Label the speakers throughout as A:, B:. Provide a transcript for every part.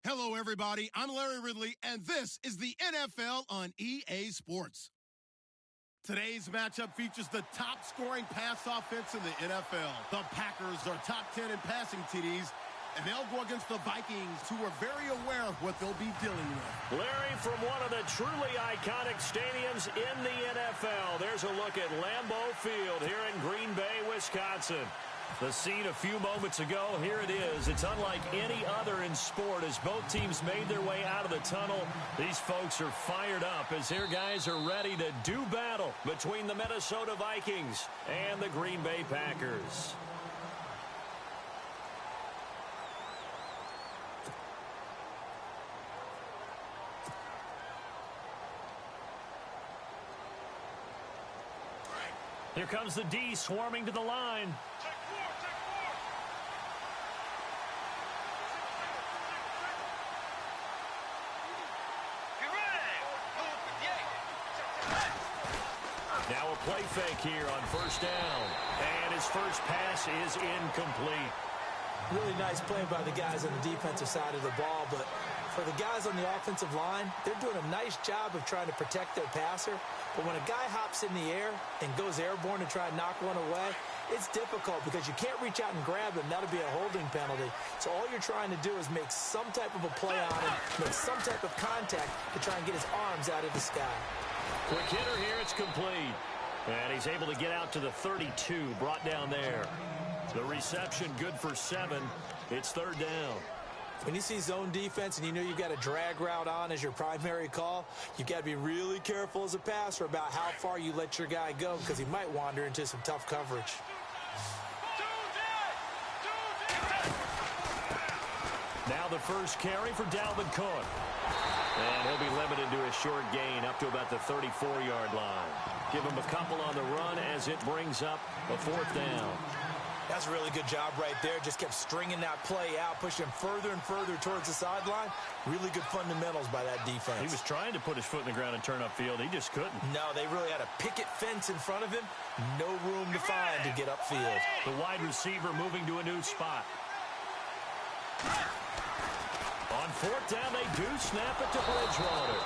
A: Hello, everybody. I'm Larry Ridley, and this is the NFL on EA Sports. Today's matchup features the top-scoring pass offense in the NFL. The Packers are top 10 in passing TDs, and they'll go against the Vikings, who are very aware of what they'll be dealing with.
B: Larry, from one of the truly iconic stadiums in the NFL, there's a look at Lambeau Field here in Green Bay, Wisconsin. The scene a few moments ago, here it is. It's unlike any other in sport as both teams made their way out of the tunnel. These folks are fired up as their guys are ready to do battle between the Minnesota Vikings and the Green Bay Packers. Here comes the D swarming to the line. Now a play fake here on first down. And his first pass is incomplete.
C: Really nice play by the guys on the defensive side of the ball, but for the guys on the offensive line, they're doing a nice job of trying to protect their passer. But when a guy hops in the air and goes airborne to try and knock one away, it's difficult because you can't reach out and grab him. That'll be a holding penalty. So all you're trying to do is make some type of a play on him, make some type of contact to try and get his arms out of the sky.
B: Quick hitter here, it's complete. And he's able to get out to the 32, brought down there. The reception good for 7. It's third down.
C: When you see zone defense and you know you've got a drag route on as your primary call, you've got to be really careful as a passer about how far you let your guy go because he might wander into some tough coverage.
B: Now the first carry for Dalvin Cook. And he'll be limited to a short gain up to about the 34-yard line. Give him a couple on the run as it brings up a fourth down.
C: That's a really good job right there. Just kept stringing that play out, pushing him further and further towards the sideline. Really good fundamentals by that defense.
B: He was trying to put his foot in the ground and turn upfield. He just couldn't.
C: No, they really had a picket fence in front of him. No room to find to get upfield.
B: The wide receiver moving to a new spot. On fourth down, they do snap it to Bridgewater.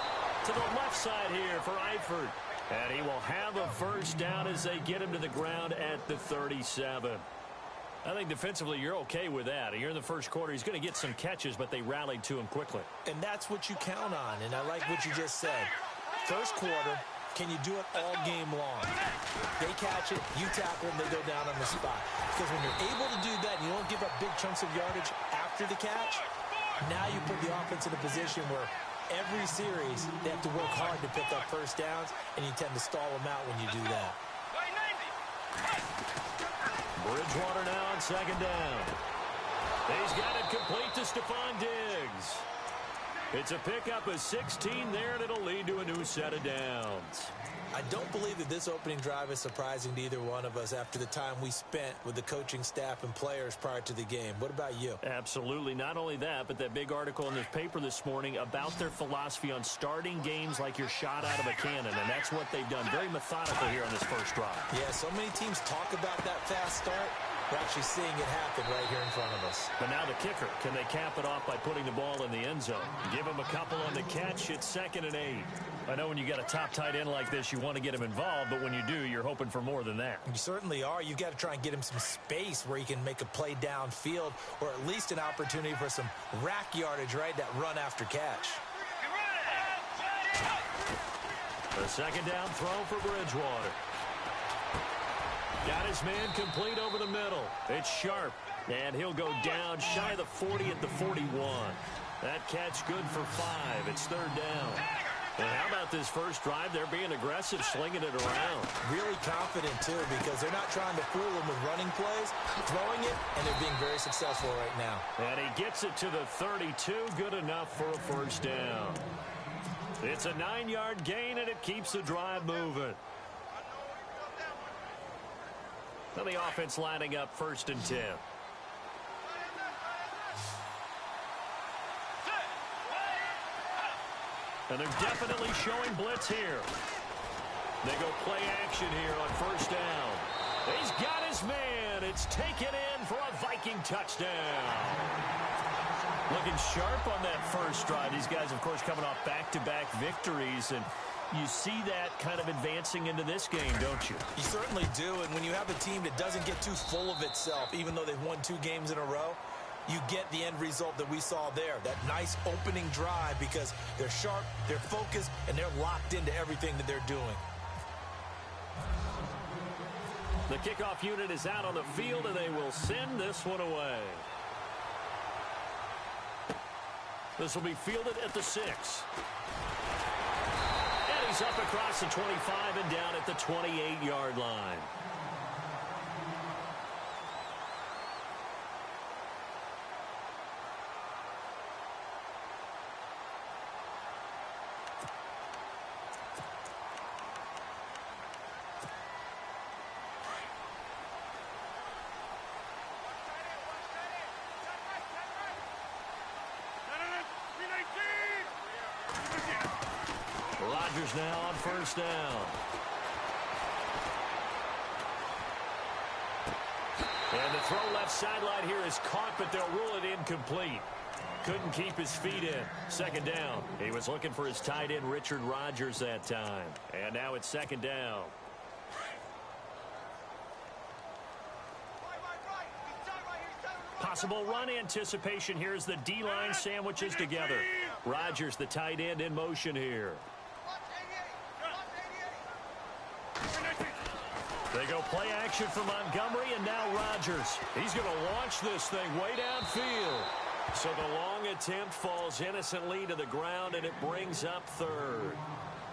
B: To the left side here for Eifert. And he will have a first down as they get him to the ground at the 37. I think defensively you're okay with that. Here in the first quarter, he's going to get some catches, but they rallied to him quickly.
C: And that's what you count on, and I like what you just said. First quarter, can you do it all game long? They catch it, you tackle them, they go down on the spot. Because when you're able to do that and you don't give up big chunks of yardage after the catch, now you put the offense in a position where every series they have to work hard to pick up first downs, and you tend to stall them out when you do that.
B: Bridgewater now on second down. He's got it complete to Stephon Diggs. It's a pickup of 16 there, and it'll lead to a new set of downs.
C: I don't believe that this opening drive is surprising to either one of us after the time we spent with the coaching staff and players prior to the game. What about you?
B: Absolutely. Not only that, but that big article in the paper this morning about their philosophy on starting games like you're shot out of a cannon, and that's what they've done. Very methodical here on this first drive.
C: Yeah, so many teams talk about that fast start. We're actually seeing it happen right here in front of us.
B: But now the kicker. Can they cap it off by putting the ball in the end zone? Give him a couple on the catch. It's 2nd and 8. I know when you got a top tight end like this, you want to get him involved, but when you do, you're hoping for more than that.
C: You certainly are. You've got to try and get him some space where he can make a play downfield or at least an opportunity for some rack yardage, right? That run after catch.
B: The second down throw for Bridgewater. Got his man complete over the middle. It's Sharp, and he'll go down shy of the 40 at the 41. That catch good for 5. It's third down. And how about this first drive? They're being aggressive, slinging it around.
C: Really confident, too, because they're not trying to fool them with running plays, throwing it, and they're being very successful right now.
B: And he gets it to the 32. Good enough for a first down. It's a 9-yard gain, and it keeps the drive moving. Now the offense lining up 1st and 10. And they're definitely showing blitz here. They go play action here on first down. He's got his man. It's taken in for a Viking touchdown. Looking sharp on that first drive. These guys, of course, coming off back-to-back victories, and you see that kind of advancing into this game, don't you?
C: You certainly do, and when you have a team that doesn't get too full of itself, even though they've won 2 games in a row, you get the end result that we saw there, that nice opening drive, because they're sharp, they're focused, and they're locked into everything that they're doing.
B: The kickoff unit is out on the field, and they will send this one away. This will be fielded at the 6. And he's up across the 25 and down at the 28-yard line. Rodgers now on first down. And the throw left sideline here is caught, but they'll rule it incomplete. Couldn't keep his feet in. Second down. He was looking for his tight end, Richard Rodgers, that time. And now it's second down. Possible run anticipation here as the D-line sandwiches together. Rodgers, the tight end, in motion here. They go play action for Montgomery, and now Rodgers. He's going to launch this thing way downfield. So the long attempt falls innocently to the ground, and it brings up third.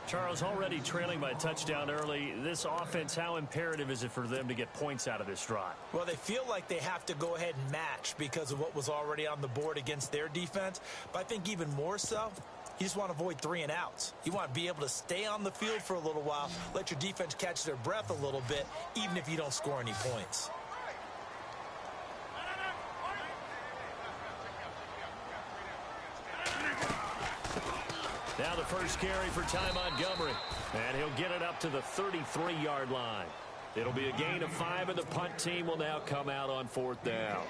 B: Charles, already trailing by a touchdown early. This offense, how imperative is it for them to get points out of this drive?
C: Well, they feel like they have to go ahead and match because of what was already on the board against their defense. But I think even more so, you just want to avoid 3 and outs. You want to be able to stay on the field for a little while, let your defense catch their breath a little bit, even if you don't score any points.
B: Now the first carry for Ty Montgomery, and he'll get it up to the 33-yard line. It'll be a gain of 5, and the punt team will now come out on 4th down.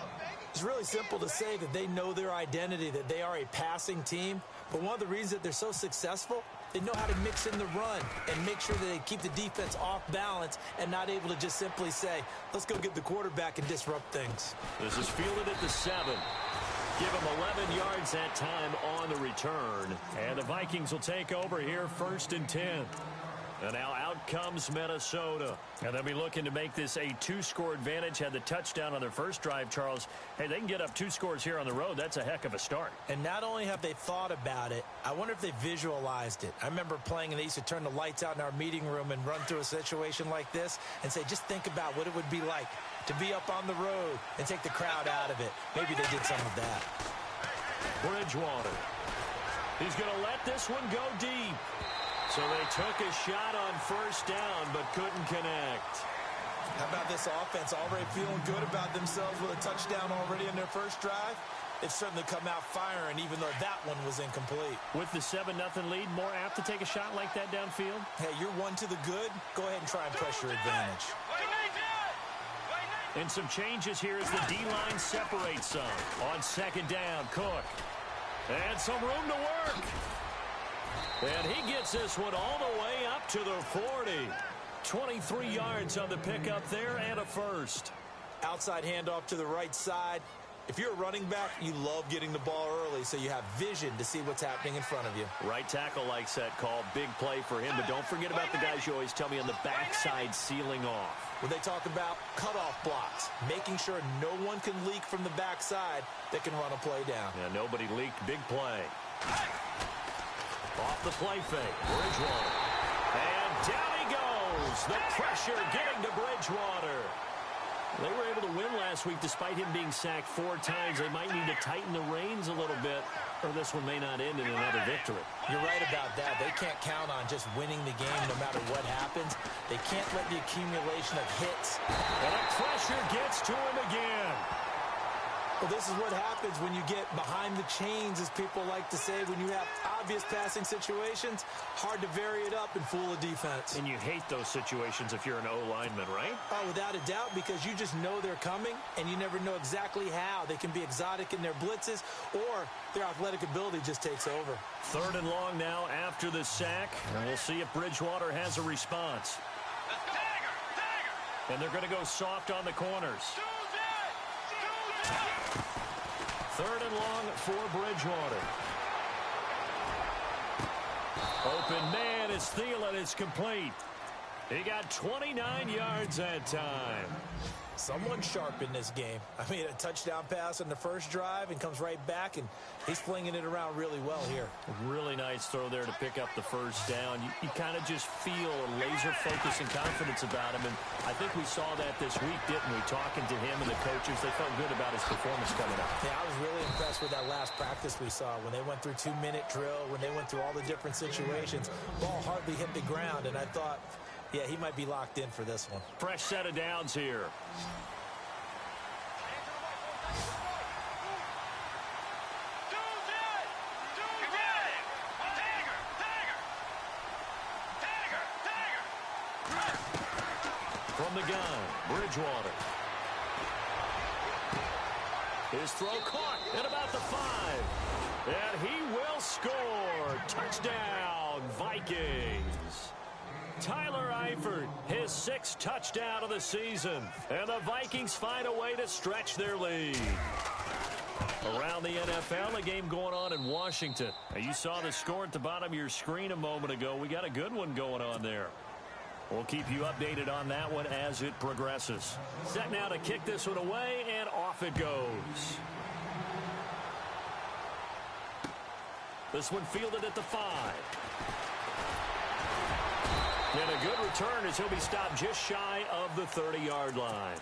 C: It's really simple to say that they know their identity, that they are a passing team. But one of the reasons that they're so successful, they know how to mix in the run and make sure that they keep the defense off balance and not able to just simply say, let's go get the quarterback and disrupt things.
B: This is fielded at the 7. Give him 11 yards that time on the return. And the Vikings will take over here 1st and 10. And now out comes Minnesota. And they'll be looking to make this a 2-score advantage. Had the touchdown on their first drive, Charles. Hey, they can get up 2 scores here on the road. That's a heck of a start.
C: And not only have they thought about it, I wonder if they visualized it. I remember playing, and they used to turn the lights out in our meeting room and run through a situation like this and say, just think about what it would be like to be up on the road and take the crowd out of it. Maybe they did some of that.
B: Bridgewater. He's going to let this one go deep. So they took a shot on first down, but couldn't connect.
C: How about this offense already feeling good about themselves with a touchdown already in their first drive? They've certainly come out firing, even though that one was incomplete.
B: With the 7-0 lead, more apt to take a shot like that downfield?
C: Hey, you're 1 to the good. Go ahead and try and press your advantage.
B: And some changes here as the D-line separates some. On second down, Cook. And some room to work. And he gets this one all the way up to the 40. 23 yards on the pickup there and a first.
C: Outside handoff to the right side. If you're a running back, you love getting the ball early so you have vision to see what's happening in front of you.
B: Right tackle likes that call. Big play for him. But don't forget about the guys you always tell me on the backside sealing off.
C: When they talk about cutoff blocks, making sure no one can leak from the backside that can run a play down.
B: Yeah, nobody leaked. Big play. Off the play fake. Bridgewater. And down he goes. The pressure getting to Bridgewater. They were able to win last week despite him being sacked 4 times. They might need to tighten the reins a little bit, or this one may not end in another victory.
C: You're right about that. They can't count on just winning the game no matter what happens. They can't let the accumulation of hits.
B: And the pressure gets to him again.
C: Well, this is what happens when you get behind the chains, as people like to say. When you have obvious passing situations, hard to vary it up and fool a defense.
B: And you hate those situations if you're an O-lineman, right?
C: Oh, without a doubt, because you just know they're coming, and you never know exactly how. They can be exotic in their blitzes, or their athletic ability just takes over.
B: 3rd and long now after the sack, and we'll see if Bridgewater has a response. And they're going to go soft on the corners. 3rd and long for Bridgewater. Open man is Thielen. It's complete. He got 29 yards that time.
C: Someone sharp in this game. I mean, a touchdown pass on the first drive and comes right back, and he's flinging it around really well here.
B: A really nice throw there to pick up the first down. You kind of just feel a laser focus and confidence about him, and I think we saw that this week, didn't we? Talking to him and the coaches, they felt good about his performance coming up.
C: Yeah, I was really impressed with that last practice we saw when they went through 2-minute drill, when they went through all the different situations. Ball hardly hit the ground, and I thought, yeah, he might be locked in for this one.
B: Fresh set of downs here. From the gun, Bridgewater. His throw caught at about the 5. And he will score. Touchdown, Vikings. Tyler Eifert, his 6th touchdown of the season. And the Vikings find a way to stretch their lead. Around the NFL, a game going on in Washington. Now, you saw the score at the bottom of your screen a moment ago. We got a good one going on there. We'll keep you updated on that one as it progresses. Set now to kick this one away, and off it goes. This one fielded at the 5. And a good return as he'll be stopped just shy of the 30-yard line.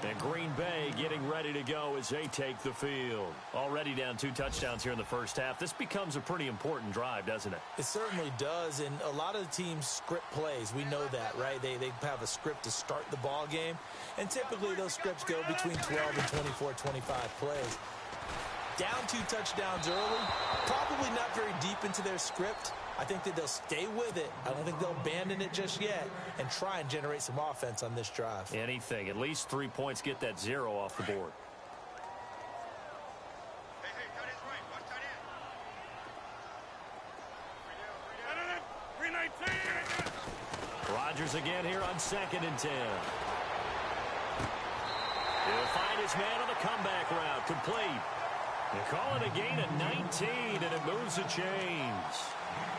B: And Green Bay getting ready to go as they take the field. Already down 2 touchdowns here in the first half. This becomes a pretty important drive, doesn't it?
C: It certainly does, and a lot of the teams script plays. We know that, right? They have a script to start the ball game, and typically those scripts go between 12 and 24, 25 plays. Down 2 touchdowns early, probably not very deep into their script. I think that they'll stay with it. I don't think they'll abandon it just yet and try and generate some offense on this drive.
B: Anything. At least 3 points, get that 0 off the board. Rodgers again here on 2nd and 10. He'll find his man on the comeback route. Complete. They call it a gain of 19, and it moves the chains.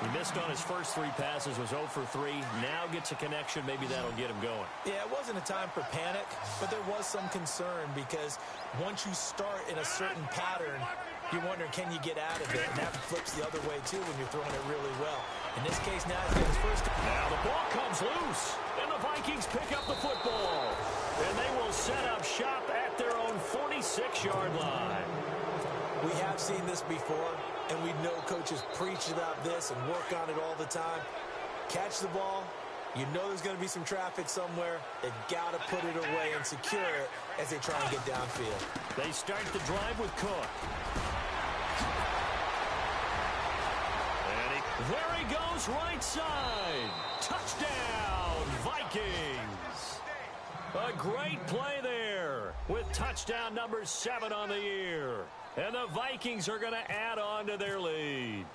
B: He missed on his first 3 passes, was 0 for 3. Now gets a connection. Maybe that'll get him going.
C: Yeah, it wasn't a time for panic, but there was some concern because once you start in a certain pattern, you're wondering, can you get out of it? And that flips the other way, too, when you're throwing it really well. In this case, now he's got his first.
B: Now the ball comes loose, and the Vikings pick up the football. And they will set up shop at their own 46-yard line.
C: We have seen this before, and we know coaches preach about this and work on it all the time. Catch the ball. You know there's going to be some traffic somewhere. They've got to put it away and secure it as they try and get downfield.
B: They start the drive with Cook. And there he goes, right side. Touchdown, Vikings. A great play there with touchdown number 7 on the year. And the Vikings are going to add on to their lead.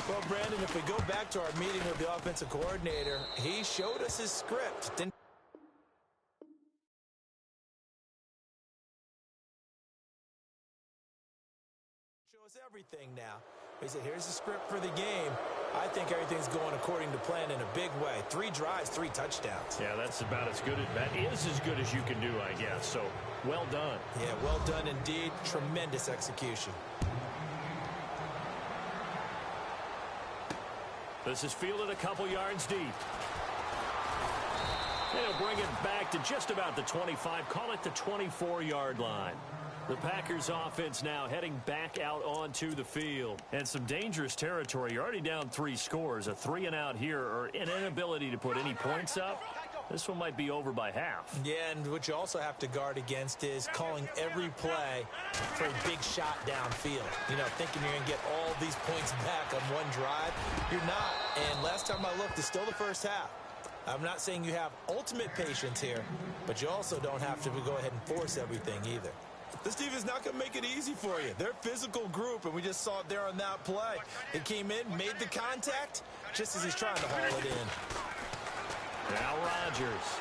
C: Well, Brandon, if we go back to our meeting with the offensive coordinator, he showed us his script. Didn't show us everything now. He said, here's the script for the game. I think everything's going according to plan in a big way. 3 drives, 3 touchdowns.
B: Yeah, that's about as good. That is as good as you can do, I guess. So, well done.
C: Yeah, well done indeed. Tremendous execution.
B: This is fielded a couple yards deep. They'll bring it back to just about the 25. Call it the 24-yard line. The Packers offense now heading back out onto the field. And some dangerous territory. You're already down 3 scores. A 3-and-out here, or an inability to put any points up. This one might be over by half.
C: Yeah, and what you also have to guard against is calling every play for a big shot downfield. You know, thinking you're going to get all these points back on one drive. You're not. And last time I looked, it's still the first half. I'm not saying you have ultimate patience here, but you also don't have to go ahead and force everything either.
D: This defense is not going to make it easy for you. They're a physical group, and we just saw it there on that play. It came in, made the contact, just as he's trying to haul it in.
B: Now Rodgers.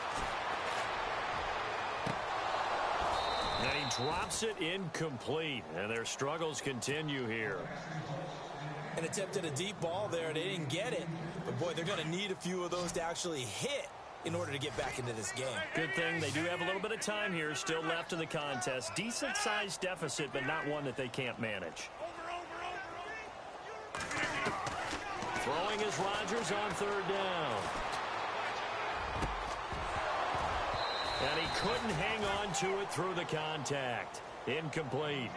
B: And he drops it incomplete, and their struggles continue here.
C: An attempt at a deep ball there, and they didn't get it. But, boy, they're going to need a few of those to actually hit in order to get back into this game.
B: Good thing they do have a little bit of time here still left in the contest. Decent-sized deficit, but not one that they can't manage. Throwing is Rodgers on third down. And he couldn't hang on to it through the contact. Incomplete.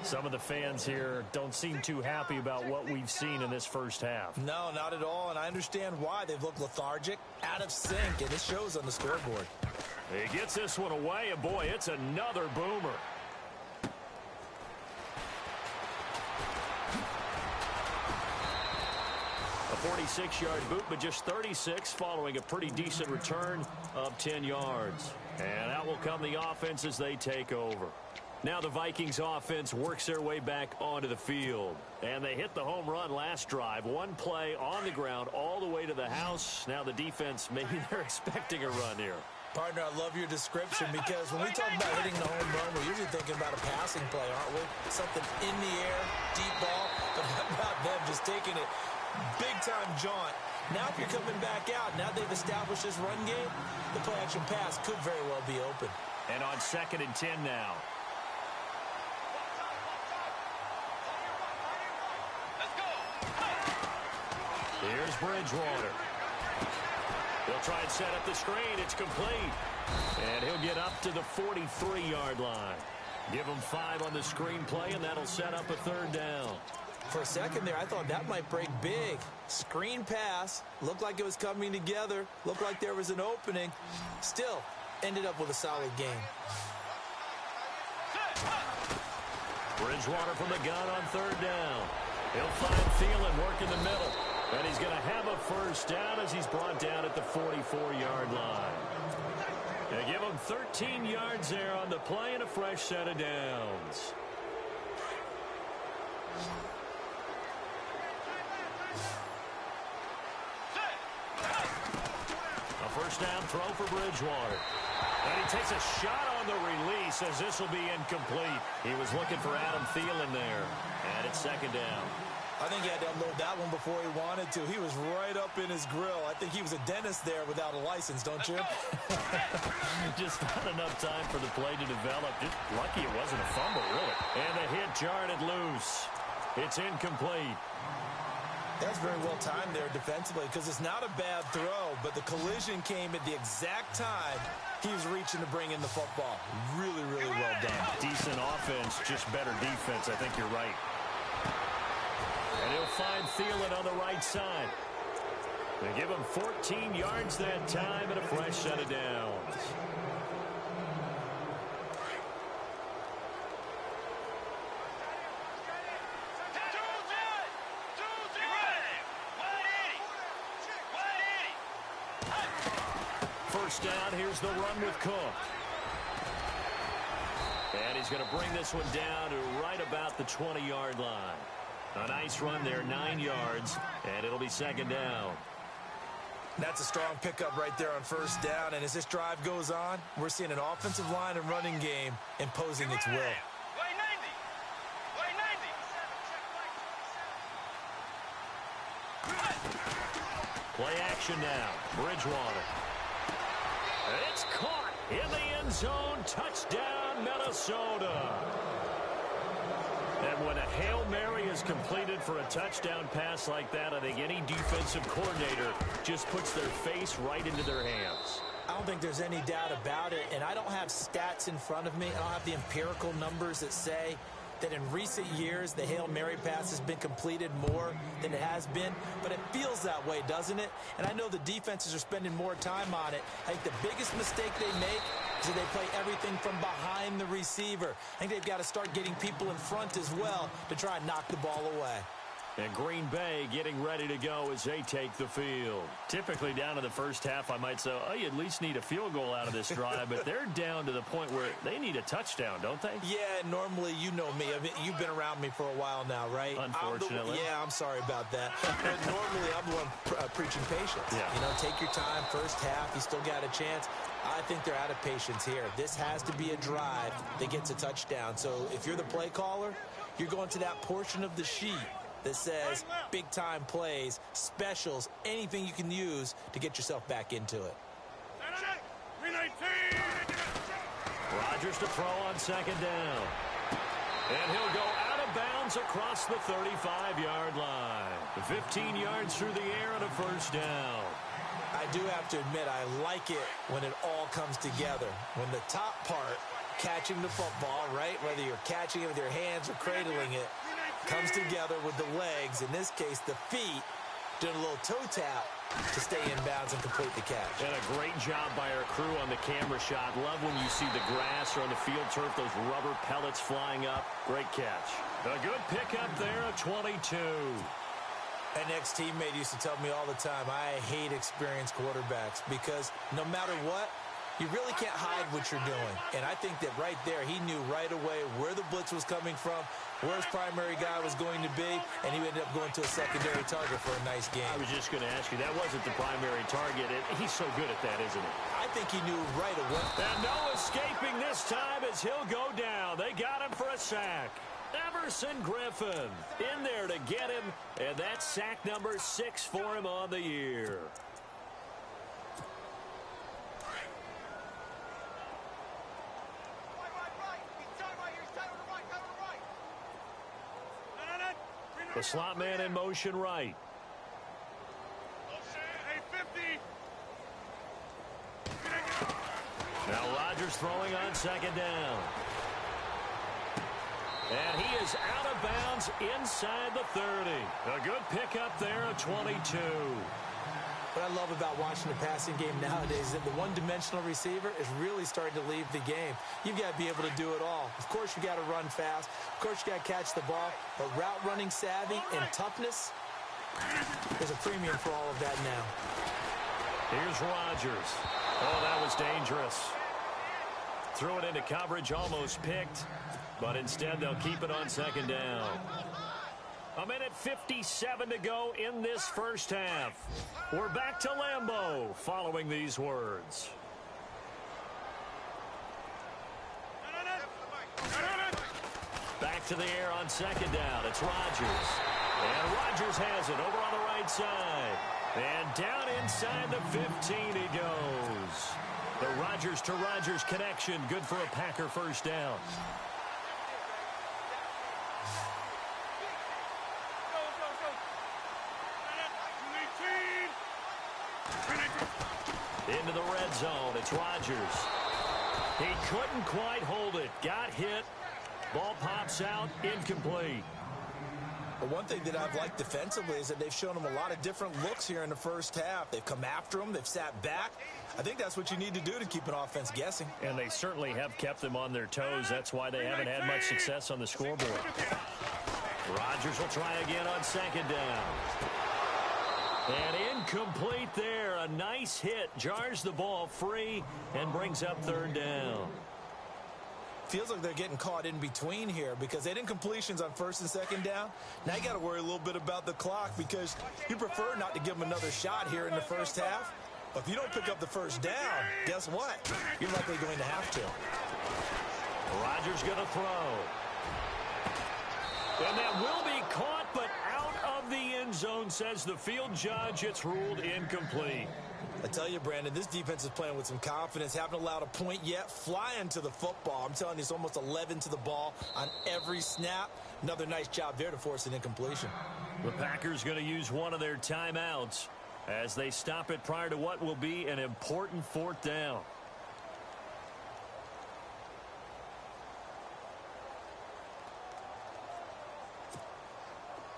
B: Some of the fans here don't seem too happy about what we've seen in this first half.
C: No, not at all, and I understand why. They've looked lethargic, out of sync, and it shows on the scoreboard.
B: He gets this one away, and boy, it's another boomer. A 46-yard boot, but just 36 following a pretty decent return of 10 yards. And out will come the offense as they take over. Now the Vikings offense works their way back onto the field. And they hit the home run last drive. One play on the ground all the way to the house. Now the defense, maybe they're expecting a run here.
C: Partner, I love your description because when we talk about hitting the home run, we're usually thinking about a passing play, aren't we? Something in the air, deep ball. But how about them just taking it big-time jaunt? Now if you're coming back out, now they've established this run game, the play-action pass could very well be open.
B: And on 2nd and 10 now. Here's Bridgewater. He'll try and set up the screen. It's complete. And he'll get up to the 43-yard line. Give him 5 on the screen play, and that'll set up a third down.
C: For a second there, I thought that might break big. Screen pass. Looked like it was coming together. Looked like there was an opening. Still, ended up with a solid game.
B: Bridgewater from the gun on third down. He'll find Thielen work in the middle. And he's going to have a first down as he's brought down at the 44-yard line. They give him 13 yards there on the play and a fresh set of downs. A first down throw for Bridgewater. And he takes a shot on the release as this will be incomplete. He was looking for Adam Thielen there. And it's second down.
C: I think he had to unload that one before he wanted to. He was right up in his grill. I think he was a dentist there without a license, don't you?
B: Just not enough time for the play to develop. Just lucky it wasn't a fumble, really. And the hit jarred it loose. It's incomplete.
C: That's very well timed there defensively because it's not a bad throw, but the collision came at the exact time he was reaching to bring in the football. Really, really well done.
B: Decent offense, just better defense. I think you're right. And he'll find Thielen on the right side. They give him 14 yards that time and a fresh set of downs. First down, here's the run with Cook. And he's going to bring this one down to right about the 20-yard line. A nice run there, 9 yards, and it'll be second down.
C: That's a strong pickup right there on first down, and as this drive goes on, we're seeing an offensive line and running game imposing its will.
B: Play action now, Bridgewater. It's caught in the end zone, touchdown Minnesota. And when a Hail Mary is completed for a touchdown pass like that, I think any defensive coordinator just puts their face right into their hands.
C: I don't think there's any doubt about it, and I don't have stats in front of me. I don't have the empirical numbers that say that in recent years the Hail Mary pass has been completed more than it has been, but it feels that way, doesn't it? And I know the defenses are spending more time on it. I think the biggest mistake they make is that they play everything from behind the receiver. I think they've got to start getting people in front as well to try and knock the ball away.
B: And Green Bay getting ready to go as they take the field. Typically down to the first half, I might say, oh, you at least need a field goal out of this drive, but they're down to the point where they need a touchdown, don't they?
C: Yeah, normally, you know me. I mean, you've been around me for a while now, right?
B: Unfortunately.
C: I'm sorry about that. But normally, I'm the one preaching patience.
B: Yeah.
C: You know, take your time, first half, you still got a chance. I think they're out of patience here. This has to be a drive that gets a touchdown. So if you're the play caller, you're going to that portion of the sheet that says big-time plays, specials, anything you can use to get yourself back into it.
B: Rodgers to throw on second down. And he'll go out of bounds across the 35-yard line. 15 yards through the air and a first down.
C: I do have to admit, I like it when it all comes together. When the top part, catching the football, right, whether you're catching it with your hands or cradling it, comes together with the legs, in this case the feet, doing a little toe tap to stay in bounds and complete the catch.
B: And a great job by our crew on the camera shot. Love when you see the grass or on the field turf, those rubber pellets flying up. Great catch. A good pickup there at 22.
C: An ex-teammate used to tell me all the time, I hate experienced quarterbacks because no matter what, you really can't hide what you're doing. And I think that right there, he knew right away where the blitz was coming from, where his primary guy was going to be, and he ended up going to a secondary target for a nice game.
B: I was just going to ask you, that wasn't the primary target. He's so good at that, isn't he?
C: I think he knew right away.
B: And no escaping this time as he'll go down. They got him for a sack. Everson Griffin in there to get him, and that's sack number 6 for him on the year. The slot man in motion right. Now Rodgers throwing on second down. And he is out of bounds inside the 30. A good pickup there at 22.
C: What I love about watching the passing game nowadays is that the one-dimensional receiver is really starting to leave the game. You've got to be able to do it all. Of course, you got to run fast. Of course, you got to catch the ball. But route running savvy and toughness, there's a premium for all of that now.
B: Here's Rodgers. Oh, that was dangerous. Threw it into coverage, almost picked. But instead, they'll keep it on second down. A minute 57 to go in this first half. We're back to Lambeau following these words. Back to the air on second down. It's Rodgers. And Rodgers has it over on the right side. And down inside the 15 he goes. The Rodgers to Rodgers connection, good for a Packer first down. Into the red zone. It's Rodgers. He couldn't quite hold it. Got hit. Ball pops out. Incomplete.
C: But one thing that I've liked defensively is that they've shown him a lot of different looks here in the first half. They've come after him. They've sat back. I think that's what you need to do to keep an offense guessing.
B: And they certainly have kept them on their toes. That's why they haven't had much success on the scoreboard. Rodgers will try again on second down. And incomplete there. A nice hit. Jars the ball free and brings up third down.
C: Feels like they're getting caught in between here because they didn't completions on first and second down. Now you got to worry a little bit about the clock because you prefer not to give them another shot here in the first half. But if you don't pick up the first down, guess what? You're likely going to have to.
B: Rodgers going to throw. And that will be caught, but out of the end zone, says the field judge. It's ruled incomplete.
C: I tell you, Brandon, this defense is playing with some confidence. Haven't allowed a point yet. Flying to the football. I'm telling you, it's almost 11 to the ball on every snap. Another nice job there to force an incompletion.
B: The Packers going to use one of their timeouts as they stop it prior to what will be an important fourth down.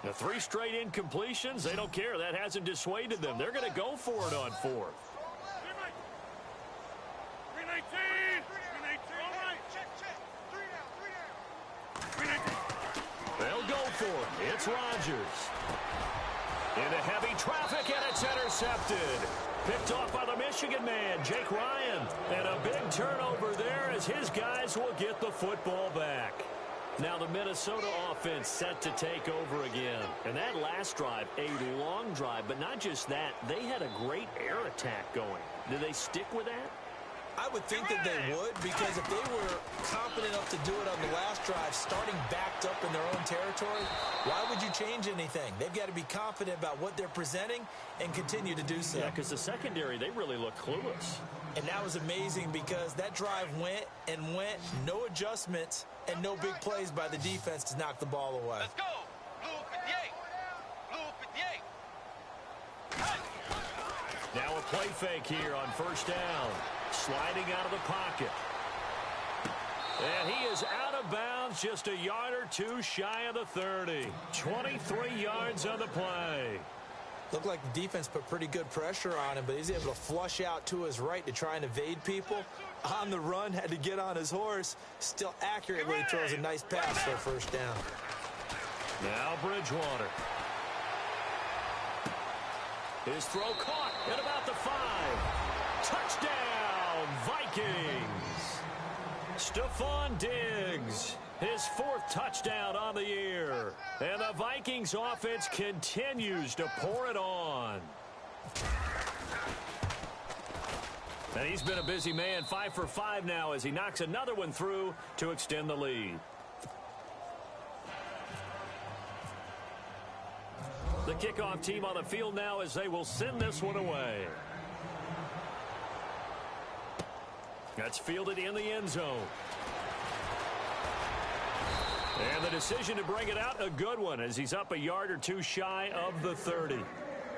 B: The 3 straight incompletions, they don't care. That hasn't dissuaded them. They're going to go for it on 4th. They'll go for it. It's Rodgers. Into heavy traffic, and it's intercepted. Picked off by the Michigan man, Jake Ryan. And a big turnover there as his guys will get the football back. Now the Minnesota offense set to take over again. And that last drive, a long drive, but not just that. They had a great air attack going. Do they stick with that?
C: I would think that they would, because if they were confident enough to do it on the last drive, starting backed up in their own territory, why would you change anything? They've got to be confident about what they're presenting and continue to do so.
B: Yeah, because the secondary, they really look clueless.
C: And that was amazing because that drive went and went, no adjustments, and no big plays by the defense to knock the ball away.
E: Let's go. Blue 58. Blue 58.
B: Now a play fake here on first down. Sliding out of the pocket. And he is out of bounds, just a yard or two shy of the 30. 23 yards on the play.
C: Looked like the defense put pretty good pressure on him, but he's able to flush out to his right to try and evade people. On the run, had to get on his horse. Still accurately throws a nice pass for a first down.
B: Now Bridgewater. His throw caught at about the 5. Touchdown, Vikings. Stephon Diggs, his 4th touchdown on the year. And the Vikings offense continues to pour it on. And he's been a busy man, 5 for 5 now as he knocks another one through to extend the lead. The kickoff team on the field now as they will send this one away. That's fielded in the end zone. And the decision to bring it out, a good one, as he's up a yard or two shy of the 30.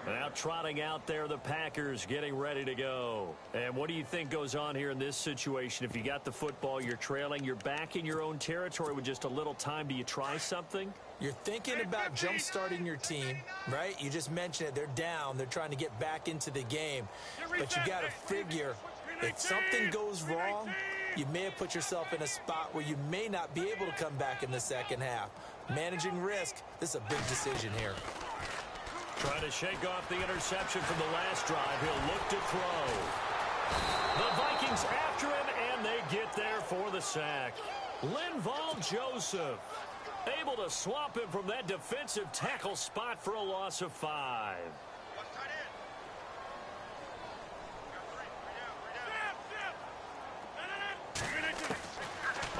B: Now trotting out there, the Packers getting ready to go. And what do you think goes on here in this situation? If you got the football, you're trailing, you're back in your own territory with just a little time. Do you try something?
C: You're thinking about jump-starting your team, right? You just mentioned it. They're down. They're trying to get back into the game. But you got to figure, if something goes wrong, you may have put yourself in a spot where you may not be able to come back in the second half. Managing risk, this is a big decision here.
B: Trying to shake off the interception from the last drive. He'll look to throw. The Vikings after him, and they get there for the sack. Linval Joseph able to swap him from that defensive tackle spot for a loss of 5.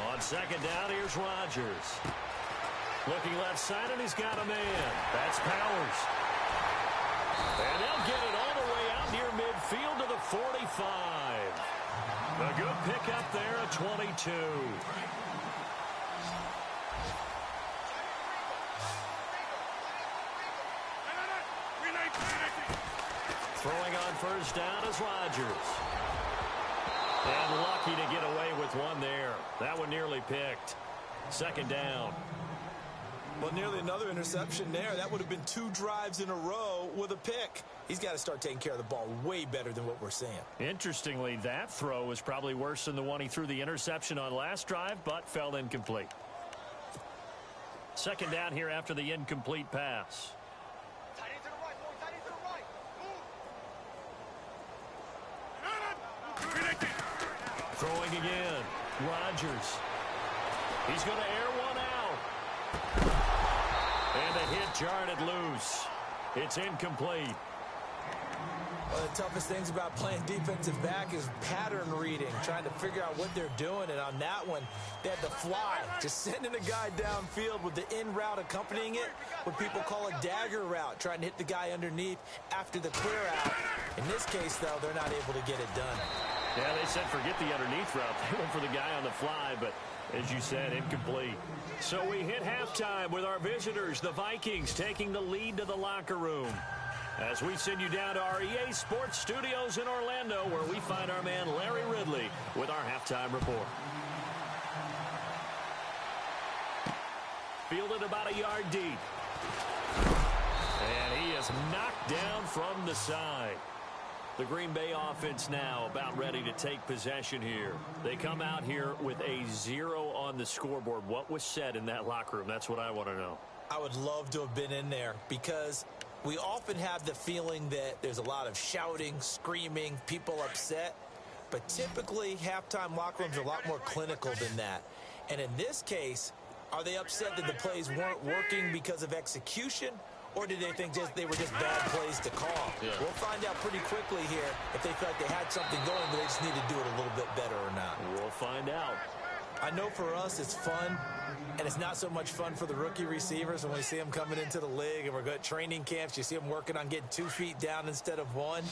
B: On second down, here's Rodgers. Looking left side, and he's got a man. That's Powers. And they'll get it all the way out near midfield to the 45. A good pickup there at 22. Throwing on first down is Rodgers. And lucky to get away with one there. That one nearly picked. Second down.
C: Well, nearly another interception there. That would have been 2 drives in a row with a pick. He's got to start taking care of the ball way better than what we're seeing.
B: Interestingly, that throw was probably worse than the one he threw the interception on last drive, but fell incomplete. Second down here after the incomplete pass. Throwing again. Rodgers. He's going to air one out. And the hit jarred it loose. It's incomplete.
C: One of the toughest things about playing defensive back is pattern reading, trying to figure out what they're doing. And on that one, they had the fly, just sending a guy downfield with the in route accompanying it, what people call a dagger route, trying to hit the guy underneath after the clear out. In this case, though, they're not able to get it done.
B: Yeah, they said forget the underneath route. They went for the guy on the fly, but as you said, incomplete. So we hit halftime with our visitors, the Vikings, taking the lead to the locker room. As we send you down to our EA Sports Studios in Orlando, where we find our man Larry Ridley with our halftime report. Fielded about a yard deep. And he is knocked down from the side. The Green Bay offense now about ready to take possession here. They come out here with a 0 on the scoreboard. What was said in that locker room? That's what I want to know.
C: I would love to have been in there because we often have the feeling that there's a lot of shouting, screaming, people upset. But typically, halftime locker rooms are a lot more clinical than that. And in this case, are they upset that the plays weren't working because of execution? Or did they think they were just bad plays to call?
B: Yeah.
C: We'll find out pretty quickly here if they felt they had something going, but they just need to do it a little bit better or not.
B: We'll find out.
C: I know for us it's fun, and it's not so much fun for the rookie receivers when we see them coming into the league and we're going to training camps. You see them working on getting 2 feet down instead of 1.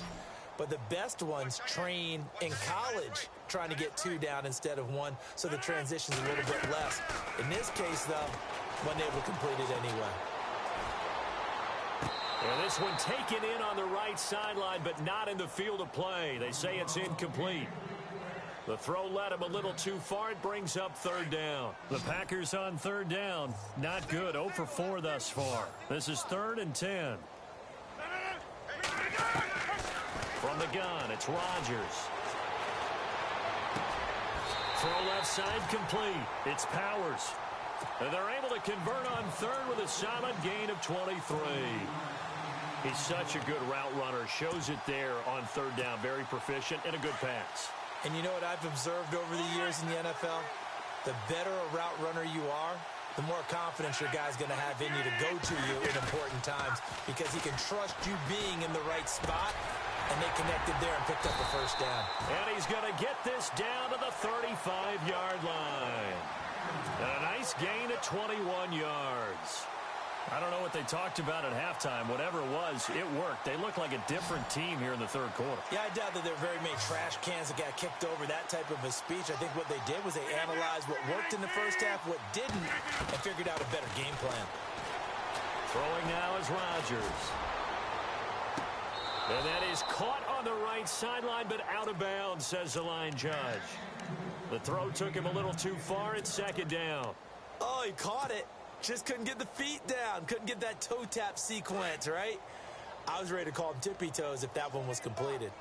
C: But the best ones train in college trying to get 2 down instead of 1, so the transition's a little bit less. In this case, though, wasn't able to complete it anyway.
B: And this one taken in on the right sideline, but not in the field of play. They say it's incomplete. The throw led him a little too far. It brings up 3rd down. The Packers on 3rd down. Not good. 0 for 4 thus far. This is 3rd and 10. From the gun, it's Rodgers. Throw left side complete. It's Powers. And they're able to convert on 3rd with a solid gain of 23. He's such a good route runner. Shows it there on 3rd down. Very proficient and a good pass.
C: And you know what I've observed over the years in the NFL? The better a route runner you are, the more confidence your guy's going to have in you to go to you in important times because he can trust you being in the right spot, and they connected there and picked up the 1st down.
B: And he's going to get this down to the 35-yard line. And a nice gain of 21 yards. I don't know what they talked about at halftime. Whatever it was, it worked. They look like a different team here in the 3rd quarter.
C: Yeah, I doubt that there were very many trash cans that got kicked over, that type of a speech. I think what they did was they analyzed what worked in the 1st half, what didn't, and figured out a better game plan.
B: Throwing now is Rodgers. And that is caught on the right sideline, but out of bounds, says the line judge. The throw took him a little too far. It's 2nd down.
C: Oh, he caught it. Just couldn't get the feet down. Couldn't get that toe tap sequence, right? I was ready to call him tippy toes if that one was completed.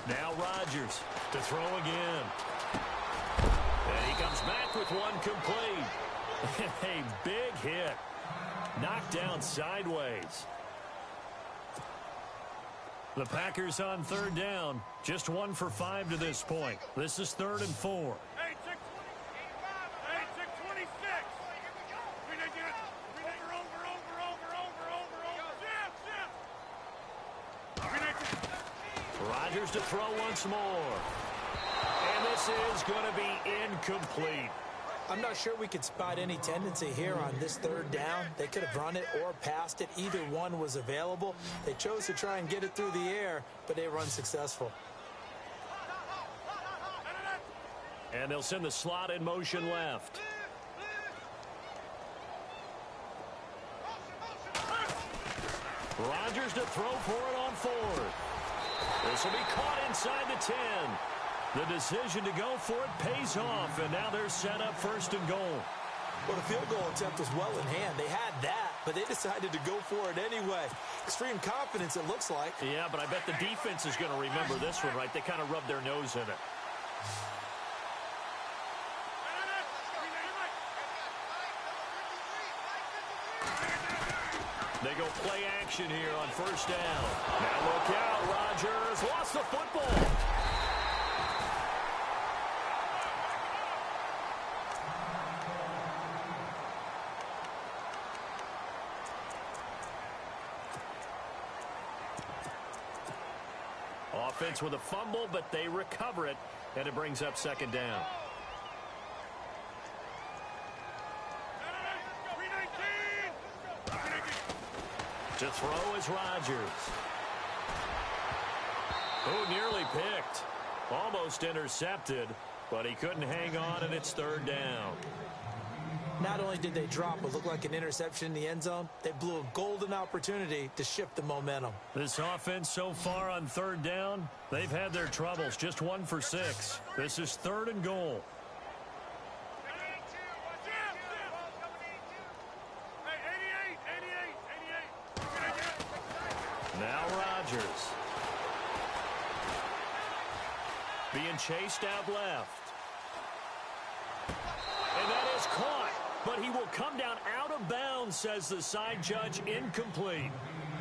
B: Now Rodgers to throw again. And he comes back with one complete. A big hit. Knocked down sideways. The Packers on 3rd down. Just 1 for 5 to this point. This is 3rd and 4.
E: Hey, check 26.
B: Rodgers to throw once more. And this is going to be incomplete.
C: I'm not sure we could spot any tendency here on this 3rd down. They could have run it or passed it. Either one was available. They chose to try and get it through the air, but they were unsuccessful.
B: And they'll send the slot in motion left. Rodgers to throw for it on 4th. This will be caught inside the 10. The decision to go for it pays off, and now they're set up 1st and goal.
C: Well, the field goal attempt was well in hand. They had that, but they decided to go for it anyway. Extreme confidence, it looks like.
B: Yeah, but I bet the defense is going to remember this one, right? They kind of rubbed their nose in it. They go play action here on 1st down. Now look out, Rodgers lost the football. Offense with a fumble, but they recover it, and it brings up 2nd down. To throw is Rodgers. Oh, nearly picked. Almost intercepted, but he couldn't hang on, and it's 3rd down.
C: Not only did they drop what looked like an interception in the end zone, they blew a golden opportunity to shift the momentum.
B: This offense so far on third down, they've had their troubles. Just 1 for 6. This is 3rd and goal. Now Rodgers. Being chased out left. And that is caught. But he will come down out of bounds, says the side judge. Incomplete.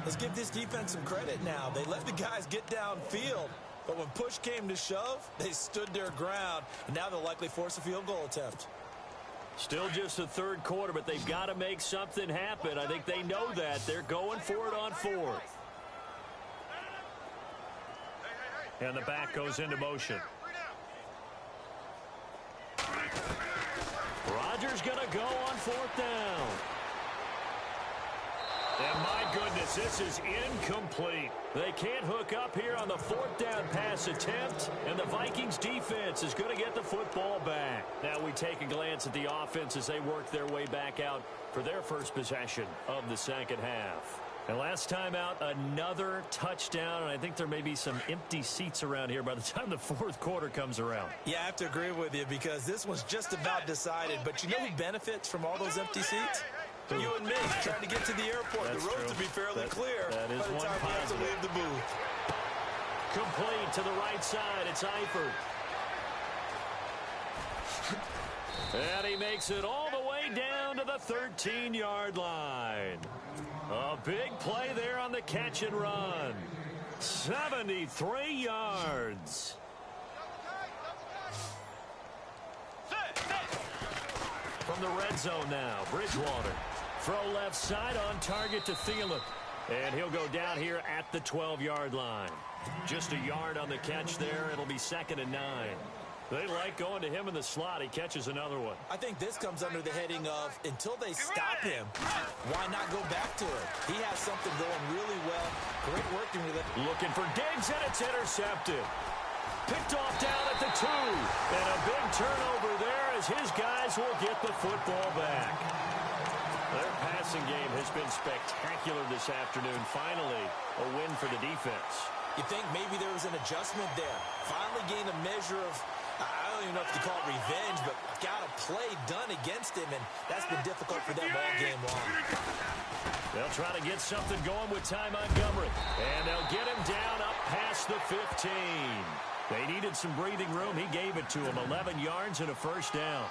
D: Let's give this defense some credit now. They let the guys get downfield. But when push came to shove, they stood their ground. And now they'll likely force a field goal attempt.
B: Still just the 3rd quarter, but they've got to make something happen. I think they know that. They're going for it on 4th. And the back goes into motion. Rodgers going to go on 4th down. And my goodness, this is incomplete. They can't hook up here on the 4th down pass attempt, and the Vikings defense is going to get the football back. Now we take a glance at the offense as they work their way back out for their first possession of the second half. And last time out, another touchdown, and I think there may be some empty seats around here by the time the 4th quarter comes around.
D: Yeah, I have to agree with you because this one's just about decided. But you know who benefits from all those empty seats? You and me, trying to get to the airport.
B: That's
D: the road
B: true.
D: to be fairly clear
B: that is
D: by the
B: one
D: time we have to
B: positive.
D: leave the booth.
B: Complete to the right side. It's Eifert. And he makes it all the way down to the 13-yard line. A big play there on the catch and run. 73 yards. From the red zone now, Bridgewater. Throw left side on target to Thielen. And he'll go down here at the 12-yard line. Just a yard on the catch there. It'll be 2nd and 9. They like going to him in the slot. He catches another one.
D: I think this comes under the heading of until they stop him, why not go back to him? He has something going really well. Great working with it.
B: Looking for Diggs, and it's intercepted. Picked off down at the 2. And a big turnover there as his guys will get the football back. Their passing game has been spectacular this afternoon. Finally, a win for the defense.
D: You think maybe there was an adjustment there. Finally gained a measure of, I don't even know if you call it revenge, but got a play done against him, and that's been difficult for them all game long.
B: They'll try to get something going with Ty Montgomery. And they'll get him down up past the 15. They needed some breathing room. He gave it to him. 11 yards and a first down.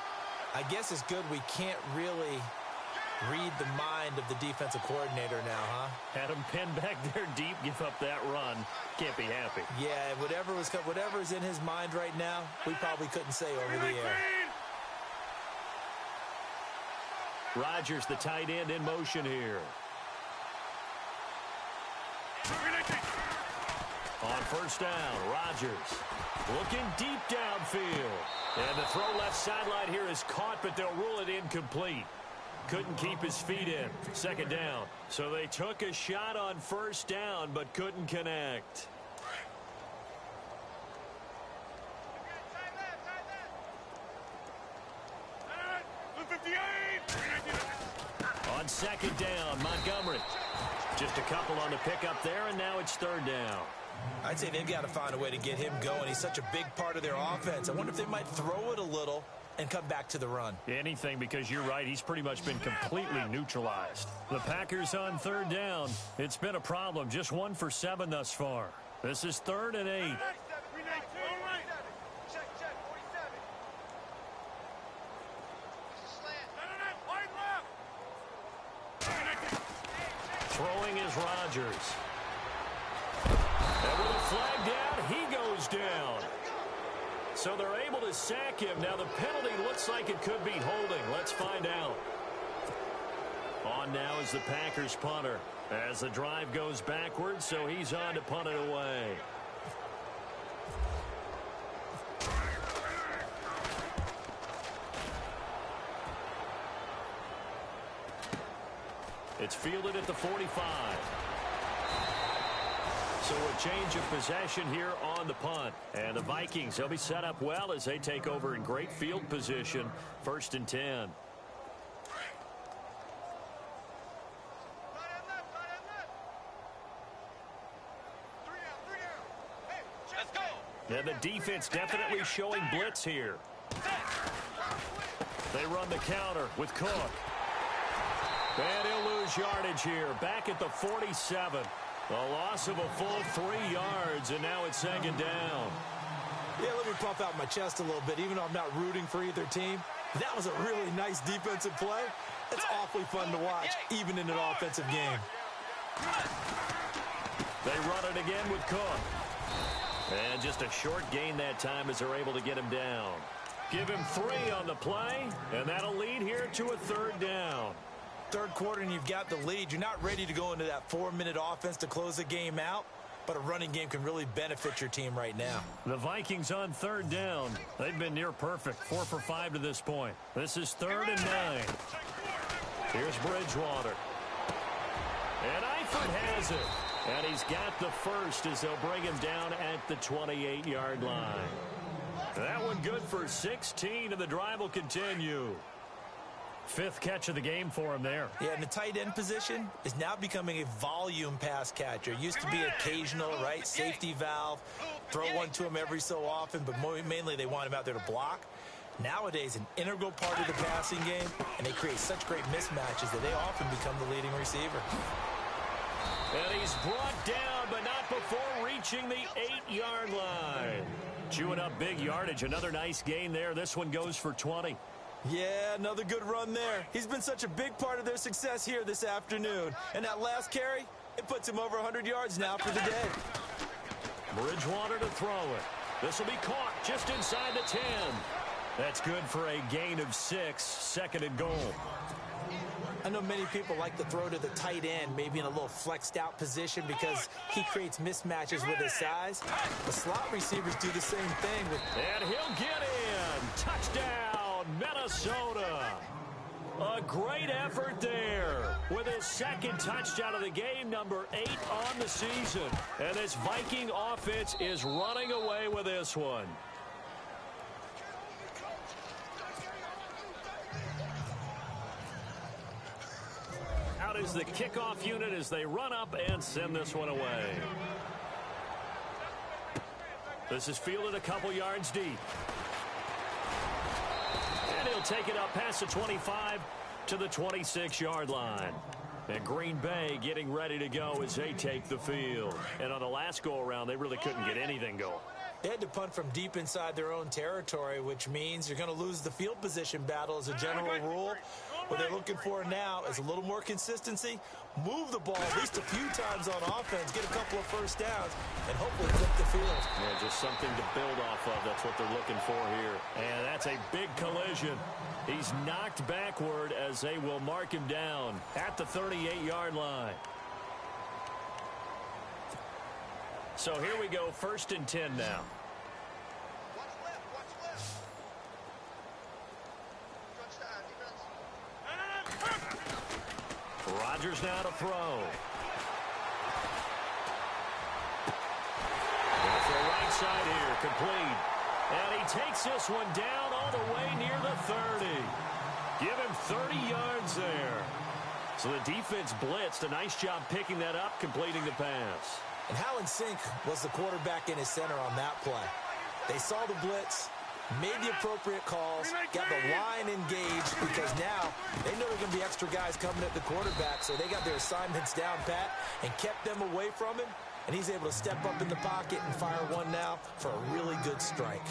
C: I guess it's good we can't really read the mind of the defensive coordinator now, huh?
B: Had him pinned back there deep, give up that run. Can't be happy.
C: Yeah, whatever's in his mind right now, we probably couldn't say over the air.
B: Rodgers, the tight end, in motion here. On first down, Rodgers looking deep downfield. And the throw left sideline here is caught, but they'll rule it incomplete. Couldn't keep his feet in. 2nd down. So they took a shot on first down, but couldn't connect. On 2nd down, Montgomery. Just a couple on the pickup there, and now it's 3rd down.
D: I'd say they've got to find a way to get him going. He's such a big part of their offense. I wonder if they might throw it a little and come back to the run.
B: Anything, because you're right, he's pretty much been completely neutralized. The Packers on 3rd down. It's been a problem. Just 1 for 7 thus far. This is 3rd and 8. Throwing is Rodgers. And with a flag down, he goes down. So they're able to sack him. Now the penalty looks like it could be holding. Let's find out. On now is the Packers punter as the drive goes backwards, so he's on to punt it away. It's fielded at the 45. So a change of possession here on the punt. And the Vikings, they'll be set up well as they take over in great field position. 1st and 10. And the defense definitely showing blitz here. They run the counter with Cook. And he'll lose yardage here. Back at the 47. A loss of a full 3 yards, and now it's 2nd down.
C: Yeah, let me puff out my chest a little bit, even though I'm not rooting for either team. That was a really nice defensive play. It's awfully fun to watch, even in an offensive game.
B: They run it again with Cook. And just a short gain that time as they're able to get him down. Give him 3 on the play, and that'll lead here to a 3rd down.
C: Third quarter and you've got the lead. You're not ready to go into that 4-minute offense to close the game out, but a running game can really benefit your team right now.
B: The Vikings on 3rd down. They've been near perfect, 4 for 5 to this point. This is 3rd and 9. Here's Bridgewater. And Eifert has it. And he's got the first as they'll bring him down at the 28-yard line. That one good for 16, and the drive will continue. 5th catch of the game for him there.
C: Yeah, and the tight end position is now becoming a volume pass catcher. It used to be occasional, right? Safety valve, throw one to him every so often, but mainly they want him out there to block. Nowadays, an integral part of the passing game, and they create such great mismatches that they often become the leading receiver.
B: And he's brought down, but not before reaching the 8-yard line. Chewing up big yardage. Another nice gain there. This one goes for 20.
C: Yeah, another good run there. He's been such a big part of their success here this afternoon. And that last carry, it puts him over 100 yards now for the day.
B: Bridgewater to throw it. This will be caught just inside the 10. That's good for a gain of 6, 2nd and goal.
C: I know many people like to throw to the tight end, maybe in a little flexed out position because he creates mismatches with his size. The slot receivers do the same thing.
B: And he'll get in. Touchdown, Minnesota. A great effort there with his 2nd touchdown of the game, number 8 on the season. And this Viking offense is running away with this one. Out is the kickoff unit as they run up and send this one away. This is fielded a couple yards deep. And he'll take it up past the 25 to the 26-yard line. And Green Bay getting ready to go as they take the field. And on the last go-around, they really couldn't get anything going.
C: They had to punt from deep inside their own territory, which means you're going to lose the field position battle as a general rule. What they're looking for now is a little more consistency, move the ball at least a few times on offense, get a couple of first downs, and hopefully flip the field.
B: Yeah, just something to build off of. That's what they're looking for here. And that's a big collision. He's knocked backward as they will mark him down at the 38-yard line. So here we go, 1st and 10 now. Rodgers now to throw. Off the right side here, complete. And he takes this one down all the way near the 30. Give him 30 yards there. So the defense blitzed. A nice job picking that up, completing the pass.
C: And how in sync was the quarterback in his center on that play? They saw the blitz, made the appropriate calls, got the line engaged because now they know there are going to be extra guys coming at the quarterback, so they got their assignments down pat and kept them away from him, and he's able to step up in the pocket and fire one now for a really good strike.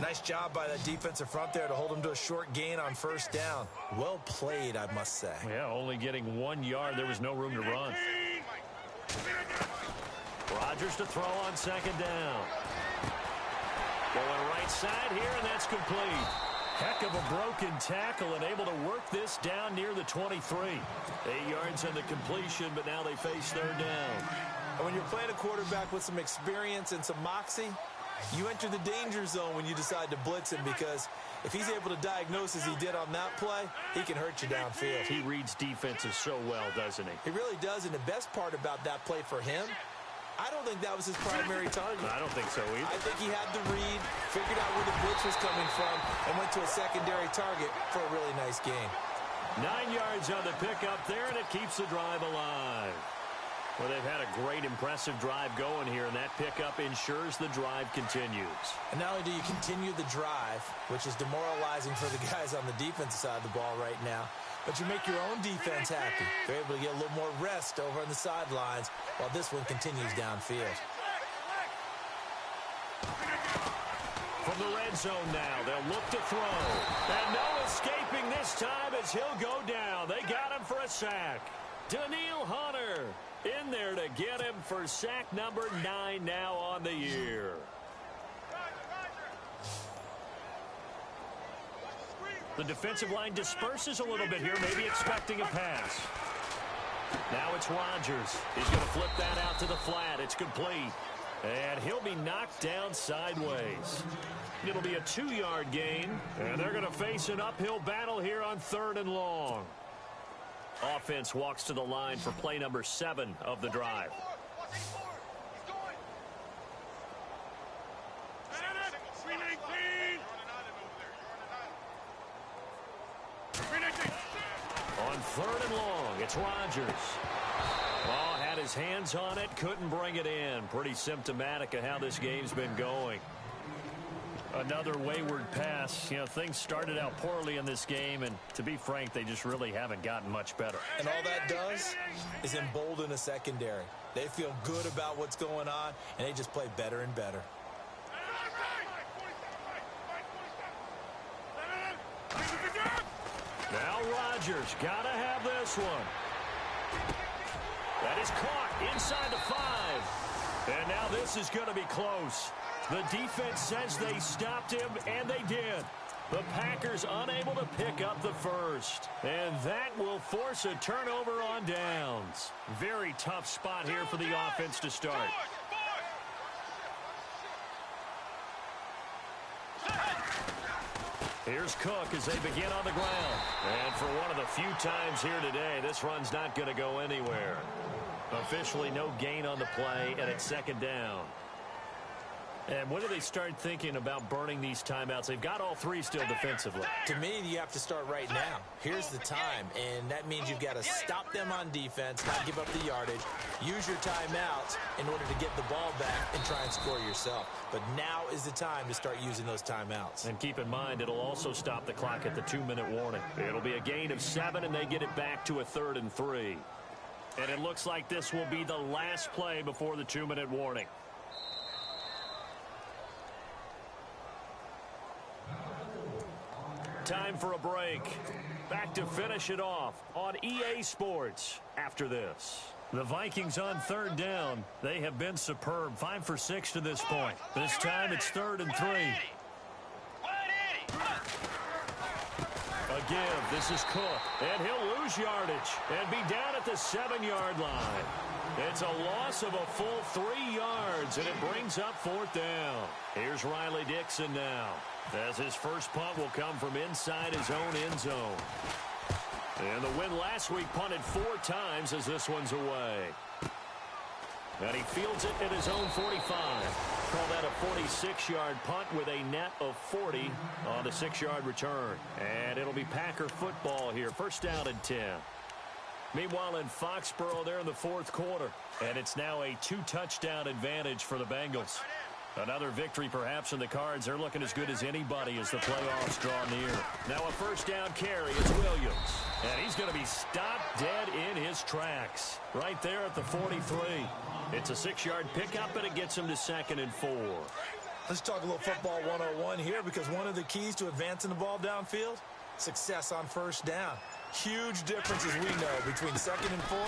C: Nice job by that defensive front there to hold him to a short gain on 1st down. Well played, I must say.
B: Yeah, only getting 1 yard. There was no room to run. Rodgers to throw on 2nd down. Going right side here, and that's complete. Heck of a broken tackle and able to work this down near the 23. 8 yards on the completion, but now they face 3rd down.
C: And when you're playing a quarterback with some experience and some moxie, you enter the danger zone when you decide to blitz him because if he's able to diagnose as he did on that play, he can hurt you downfield.
B: He reads defenses so well, doesn't he?
C: He really does, and the best part about that play for him, I don't think that was his primary target.
B: I don't think so either.
C: I think he had the read, figured out where the blitz was coming from, and went to a secondary target for a really nice gain.
B: 9 yards on the pickup there, and it keeps the drive alive. Well, they've had a great, impressive drive going here, and that pickup ensures the drive continues.
C: And not only do you continue the drive, which is demoralizing for the guys on the defensive side of the ball right now, but you make your own defense happy. They're able to get a little more rest over on the sidelines while this one continues downfield.
B: From the red zone now, they'll look to throw. And no escaping this time as he'll go down. They got him for a sack. Daniil Hunter in there to get him for sack number 9 now on the year. The defensive line disperses a little bit here, maybe expecting a pass. Now it's Rodgers. He's going to flip that out to the flat. It's complete. And he'll be knocked down sideways. It'll be a 2-yard gain, and they're going to face an uphill battle here on 3rd and long. Offense walks to the line for play number 7 of the drive. On 3rd and long, it's Rodgers. Oh, had his hands on it, couldn't bring it in. Pretty symptomatic of how this game's been going. Another wayward pass. You know, things started out poorly in this game, and to be frank, they just really haven't gotten much better.
C: And all that does is embolden a secondary. They feel good about what's going on, and they just play better and better.
B: Now Rodgers, gotta have this one. That is caught inside the 5. And now this is going to be close. The defense says they stopped him, and they did. The Packers unable to pick up the first. And that will force a turnover on downs. Very tough spot here for the offense to start. Here's Cook as they begin on the ground. And for one of the few times here today, this run's not going to go anywhere. Officially no gain on the play, and it's 2nd down. And when do they start thinking about burning these timeouts? They've got all 3 still defensively.
C: To me, you have to start right now. Here's the time, and that means you've got to stop them on defense, not give up the yardage, use your timeouts in order to get the ball back and try and score yourself. But now is the time to start using those timeouts.
B: And keep in mind, it'll also stop the clock at the 2-minute warning. It'll be a gain of 7, and they get it back to a 3rd and 3. And it looks like this will be the last play before the 2-minute warning. Time for a break. Back to finish it off on EA Sports after this. The Vikings on 3rd down. They have been superb. 5 for 6 to this point. This time it's 3rd and 3. A give. This is Cook. And he'll lose yardage and be down at the 7-yard line. It's a loss of a full 3 yards, and it brings up 4th down. Here's Riley Dixon now, as his first punt will come from inside his own end zone. And the win last week punted 4 times as this one's away. And he fields it at his own 45. Call that a 46-yard punt with a net of 40 on the 6-yard return. And it'll be Packer football here. 1st down and 10. Meanwhile, in Foxborough, they're in the 4th quarter. And it's now a 2-touchdown advantage for the Bengals. Another victory perhaps in the cards. They're looking as good as anybody as the playoffs draw near. Now a 1st down carry. It's Williams. And he's going to be stopped dead in his tracks. Right there at the 43. It's a 6-yard pickup, and it gets him to 2nd and 4.
C: Let's talk a little football 101 here, because one of the keys to advancing the ball downfield, success on 1st down. Huge difference, as we know, between 2nd and 4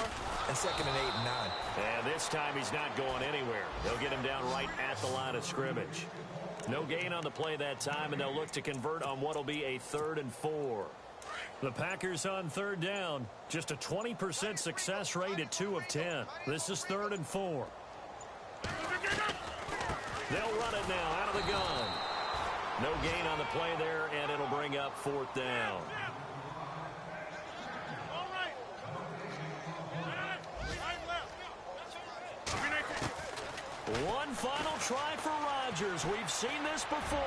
C: and 2nd and 8 and 9.
B: And this time he's not going anywhere. They'll get him down right at the line of scrimmage. No gain on the play that time, and they'll look to convert on what will be a 3rd and 4. The Packers on 3rd down. Just a 20% success rate at 2 of 10. This is 3rd and 4. They'll run it now out of the gun. No gain on the play there, and it'll bring up 4th down. One final try for Rodgers. We've seen this before.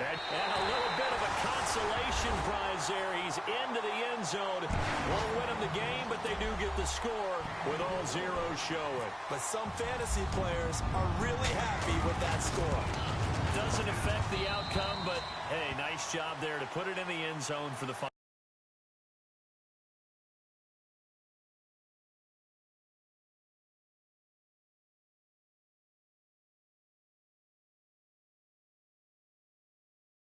B: And a little bit of a consolation prize there. He's into the end zone. Won't win them the game, but they do get the score with all zeros showing.
C: But some fantasy players are really happy with that score.
B: Doesn't affect the outcome, but, hey, nice job there to put it in the end zone for the final.